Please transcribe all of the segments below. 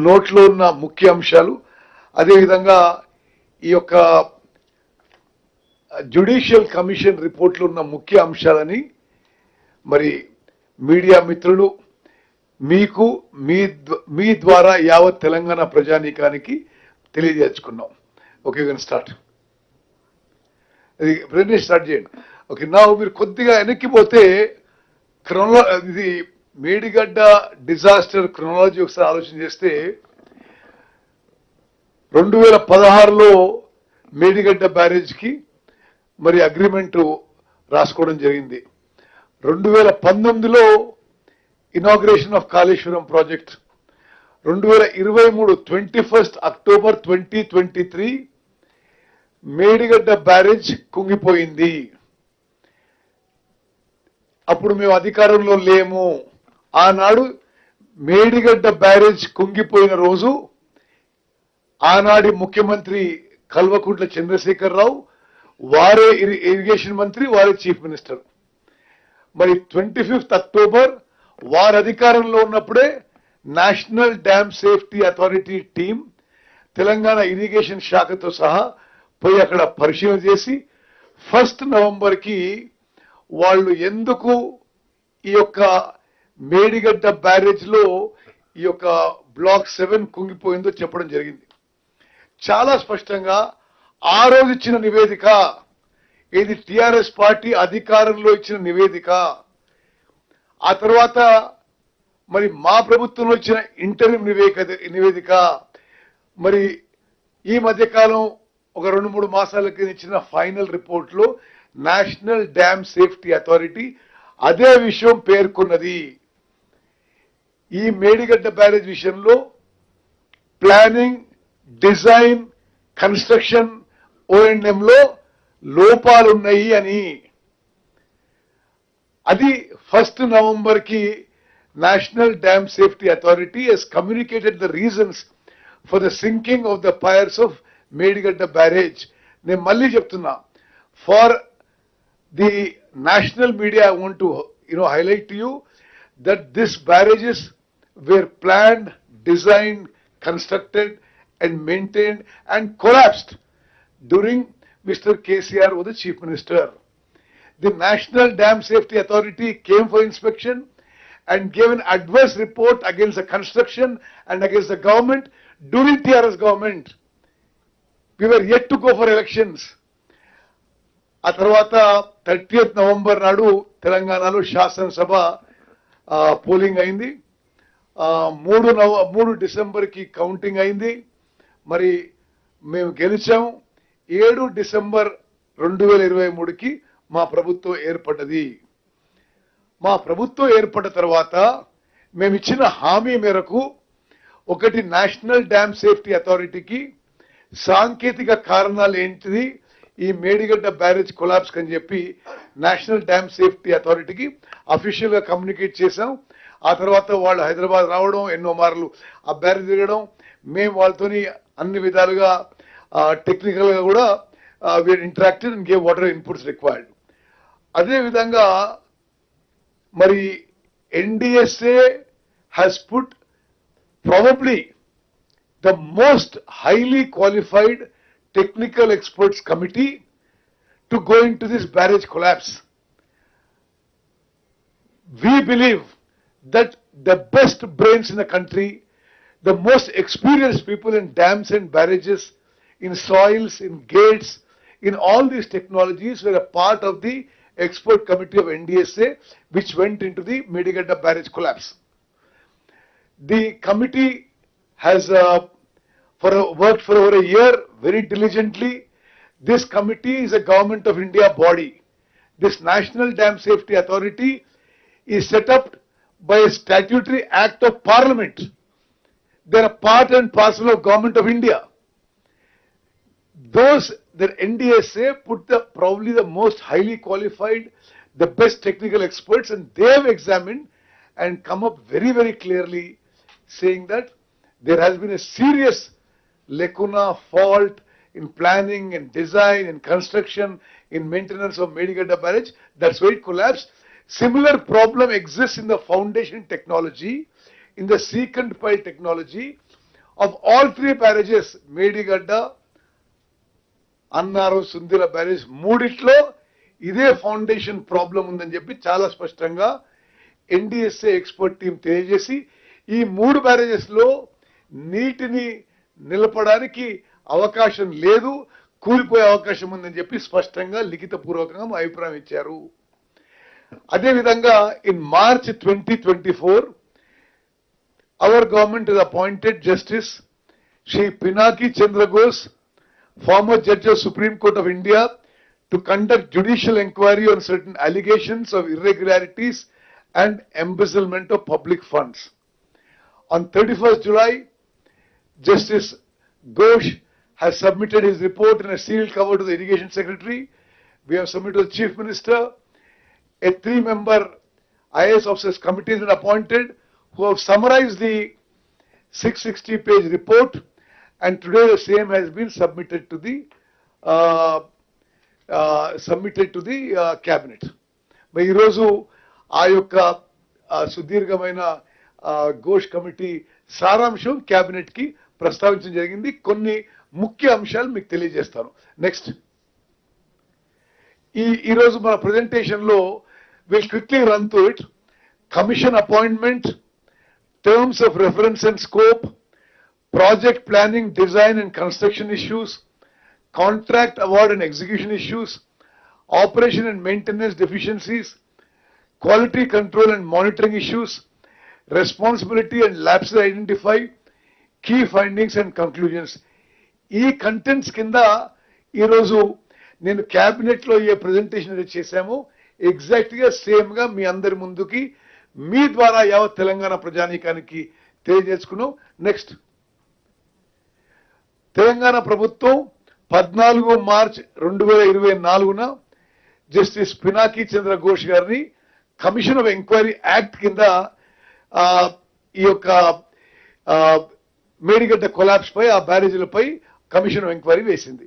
నోట్లో ఉన్న ముఖ్య అంశాలు, అదేవిధంగా ఈ యొక్క జ్యుడిషియల్ కమిషన్ రిపోర్ట్లో ఉన్న ముఖ్య అంశాలని మరి మీడియా మిత్రులు మీకు మీ ద్వారా యావత్ తెలంగాణ ప్రజానీకానికి తెలియజేసుకున్నాం. Okay, start. ఇది స్టార్ట్ చేయండి. ఓకే, నా మీరు కొద్దిగా వెనక్కిపోతే ఇది మేడిగడ్డ డిజాస్టర్ క్రొనాలజీ ఒకసారి ఆలోచన చేస్తే 2016లో మేడిగడ్డ బ్యారేజ్కి మరి అగ్రిమెంట్ రాసుకోవడం జరిగింది. 2019లో inauguration of Kaleshwaram project, 2023 21 October 2023 Medigadda barrage కుంగిపోయింది. అప్పుడు మేము అధికారంలో లేము. ఆనాడు మేడిగడ్డ బ్యారేజ్ కుంగిపోయిన రోజు ఆనాడి ముఖ్యమంత్రి కల్వకుంట్ల చంద్రశేఖరరావు, వారే ఇరిగేషన్ మంత్రి, వారే చీఫ్ మినిస్టర్. మరి 25 అక్టోబర్ వారు అధికారంలో ఉన్నప్పుడే national dam safety authority team Telangana irrigation శాఖతో సహా పోయి అక్కడ పరిశీలన చేసి 1 నవంబర్కి వాళ్ళు ఎందుకు ఈ యొక్క మేడిగడ్డ బ్యారేజ్ లో ఈ యొక్క బ్లాక్ 7 కుంగిపోయిందో చెప్పడం జరిగింది. చాలా స్పష్టంగా ఆ రోజు ఇచ్చిన నివేదిక, ఇది టిఆర్ఎస్ పార్టీ అధికారంలో ఇచ్చిన నివేదిక. ఆ తర్వాత మరి మా ప్రభుత్వంలో ఇచ్చిన ఇంటరిమ్ నివేదిక, మరి ఈ మధ్యకాలం ఒక 2-3 మాసాల కింద ఇచ్చిన ఫైనల్ రిపోర్ట్ లో నేషనల్ డ్యామ్ సేఫ్టీ అథారిటీ అదే విషయం పేర్కొన్నది. ఈ మేడిగడ్డ బ్యారేజ్ విషయంలో ప్లానింగ్, డిజైన్, కన్స్ట్రక్షన్, O&M లో లోపాలున్నాయి అని. అది 1 నవంబర్కి national dam safety authority has communicated the reasons for the sinking of the piers of Medigadda barrage. నేను మళ్ళీ చెప్తున్నా, for the national media, I want to highlight to you that these barrages were planned, designed, constructed and maintained and collapsed during Mr. KCR was the chief minister. The National Dam Safety Authority came for inspection and gave an adverse report against the construction and against the government during TRS government. We were yet to go for elections. ఆ తర్వాత 30th November నాడు తెలంగాణలో శాసనసభ polling అయింది. 3 డిసెంబర్కి counting అయింది. మరి మేము గెలిచాము. 7 December 2023కి మా ప్రభుత్వం ఏర్పడ్డది. మా ప్రభుత్వం ఏర్పడ్డ తర్వాత మేము ఇచ్చిన హామీ మేరకు ఒకటి, నేషనల్ డ్యామ్ సేఫ్టీ అథారిటీకి సాంకేతిక కారణాలు ఏంటిది ఈ మేడిగడ్డ బ్యారేజ్ కొలాప్స్ అని చెప్పి నేషనల్ డ్యామ్ సేఫ్టీ అథారిటీకి అఫీషియల్ గా కమ్యూనికేట్ చేశాం. ఆ తర్వాత వాళ్ళు హైదరాబాద్ రావడం, ఎన్నో మార్లు ఆ బ్యారేజ్ తిరగడం, మేము వాళ్ళతోని అన్ని విధాలుగా టెక్నికల్ గా కూడా we are interacted and gave what are inputs required. అదే విధంగా మరి NDSA has put probably the most highly qualified technical experts committee to go into this barrage collapse. We believe that the best brains in the country, the most experienced people in dams and barrages, in soils, in gates, in all these technologies were a part of the expert committee of NDSA which went into the Medigadda barrage collapse. The committee has worked for over a year very diligently. This committee is a Government of India body. This National Dam Safety Authority is set up by a statutory act of Parliament. They are a part and parcel of Government of India. The NDSA put probably the most highly qualified, the best technical experts, and they have examined and come up very, very clearly saying that there has been a serious lacuna, fault in planning and design and construction in maintenance of Medigadda barrage. That's why it collapsed. Similar problem exists in the foundation technology, in the secant pile technology, of all three barrages, Medigadda, అన్నారు Sundilla barrage మూడిట్లో ఇదే foundation problem ఉందని చెప్పి చాలా స్పష్టంగా NDSA expert team తెలియజేసి ఈ మూడు బ్యారేజెస్ లో నీటిని నిలపడానికి అవకాశం లేదు, కూలిపోయే అవకాశం ఉందని చెప్పి స్పష్టంగా లిఖితపూర్వకంగా మా అభిప్రాయం ఇచ్చారు. అదేవిధంగా in March 2024 our government has appointed Justice Shri Pinaki Chandra Ghosh, former judge of Supreme Court of India, to conduct judicial inquiry on certain allegations of irregularities and embezzlement of public funds. On 31st July, Justice Ghosh has submitted his report in a sealed cover to the Irrigation Secretary. We have submitted to the Chief Minister. A 3-member IAS officers committee has been appointed who have summarized the 660-page report, and today the same has been submitted to the cabinet. But ఈ రోజు ఆ యొక్క సుదీర్ఘమైన Ghosh committee సారాంశం cabinet కి ప్రస్తావించడం జరిగింది. కొన్ని ముఖ్య అంశాలు మీకు తెలియజేస్తాను. నెక్స్ట్, ఈ రోజు మన ప్రెజెంటేషన్ లో will quickly run through it. Commission appointment, terms of reference and scope, project planning, design and construction issues, contract award and execution issues, operation and maintenance deficiencies, quality control and monitoring issues, responsibility and lapses identify, key findings and conclusions. ఈ contents కింద ఈరోజు నేను cabinet లో ఏ presentation చేశామో exact గా same గా మీ అందరి ముందుకి మీ ద్వారా యావత్ తెలంగాణ ప్రజానీకానికి తెలియజేసుకున్నాం. నెక్స్ట్, తెలంగాణ ప్రభుత్వం 14 మార్చ్ 2024న జస్టిస్ పినాకీ చంద్ర ఘోష్ గారిని కమిషన్ ఆఫ్ ఎంక్వైరీ యాక్ట్ కింద ఈ యొక్క మేడిగడ్డ కొలాప్స్ పై, ఆ బ్యారేజీలపై కమిషన్ ఆఫ్ ఎంక్వైరీ వేసింది.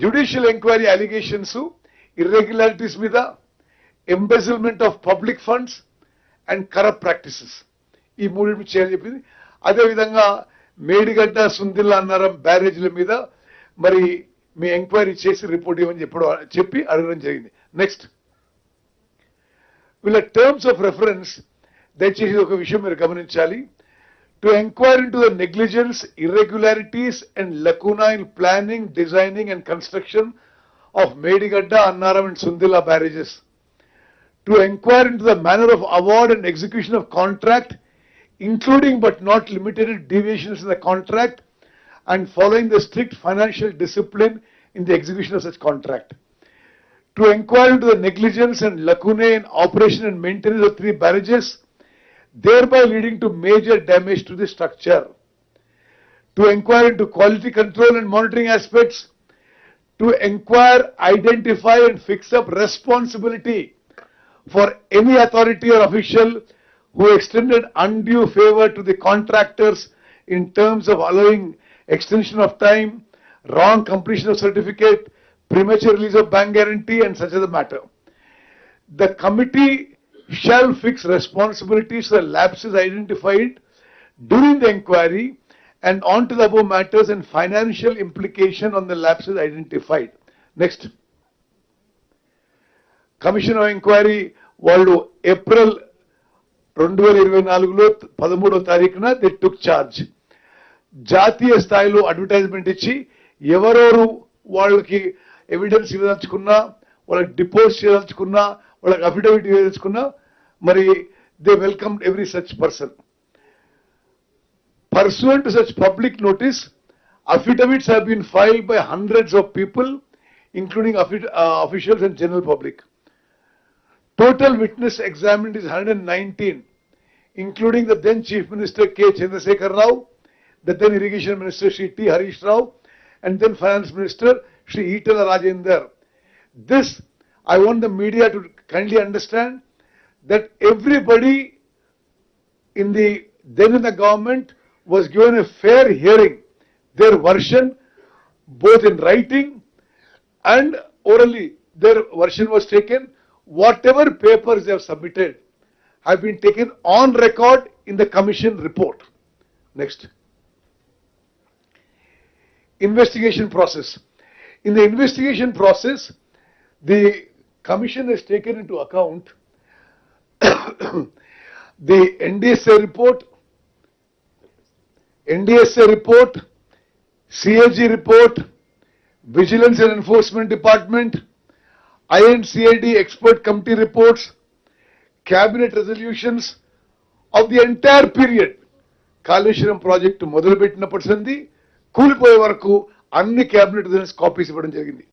జ్యుడిషియల్ ఎంక్వైరీ అలిగేషన్స్, ఇర్రెగ్యులారిటీస్ మీద, embezzlement of public funds and corrupt practices, ఈ మూడింటి చేయాలని చెప్పింది. అదేవిధంగా మేడిగడ్డ, సుందిల్ల అన్నారం బ్యారేజీల మీద మరి మీ ఎంక్వైరీ చేసి రిపోర్ట్ ఇవ్వని చెప్పి అడగడం జరిగింది. నెక్స్ట్, వీళ్ళ టర్మ్స్ ఆఫ్ రెఫరెన్స్ దయచేసి ఒక విషయం మీరు గమనించాలి. To enquire into the negligence, irregularities and లకూనా in planning, designing and construction of Medigadda, Annaram and Sundilla barrages. To inquire into the manner of award and execution of contract, including but not limited to deviations in the contract and following the strict financial discipline in the execution of such contract. To inquire into the negligence and lacunae in operation and maintenance of 3 barrages, thereby leading to major damage to the structure. To inquire into quality control and monitoring aspects. To inquire, identify and fix up responsibility for any authority or official who extended undue favor to the contractors in terms of allowing extension of time, wrong completion of certificate, premature release of bank guarantee and such as the matter. The committee shall fix responsibilities for lapses identified during the inquiry and on to the above matters and financial implication on the lapses identified. Next, commission of enquiry వాళ్ళు April 2024లో 13వ తారీఖున they took charge. జాతీయ స్థాయిలో advertisement ఇచ్చి ఎవరెవరు వాళ్ళకి evidence ఇవ్వదలుచుకున్నా, వాళ్ళకి డిపోజ్ చేయదలుచుకున్నా, వాళ్ళకి affidavit ఇవ్వదలుచుకున్నా మరి they welcome every such person. Pursuant to such public notice, affidavits have been filed by hundreds of people, including officials and general public. Total witness examined is 119, including the then Chief Minister K. Chandrasekhar Rao, the then Irrigation Minister Shri T. Harish Rao, and then Finance Minister Shri Itala Rajender. This, I want the media to kindly understand that everybody in the government was given a fair hearing. Their version, both in writing and orally, their version was taken. Whatever papers they have submitted have been taken on record in the commission report. Next. investigation process. In the investigation process, the commission has taken into account the NDSA report, CAG report, Vigilance and Enforcement Department, INCID expert committee reports, cabinet resolutions of the entire period. Kaleshwaram project మొదలుపెట్టినప్పటి నుండి కూలిపోయే వరకు అన్ని cabinet copies ఇవ్వడం జరిగింది.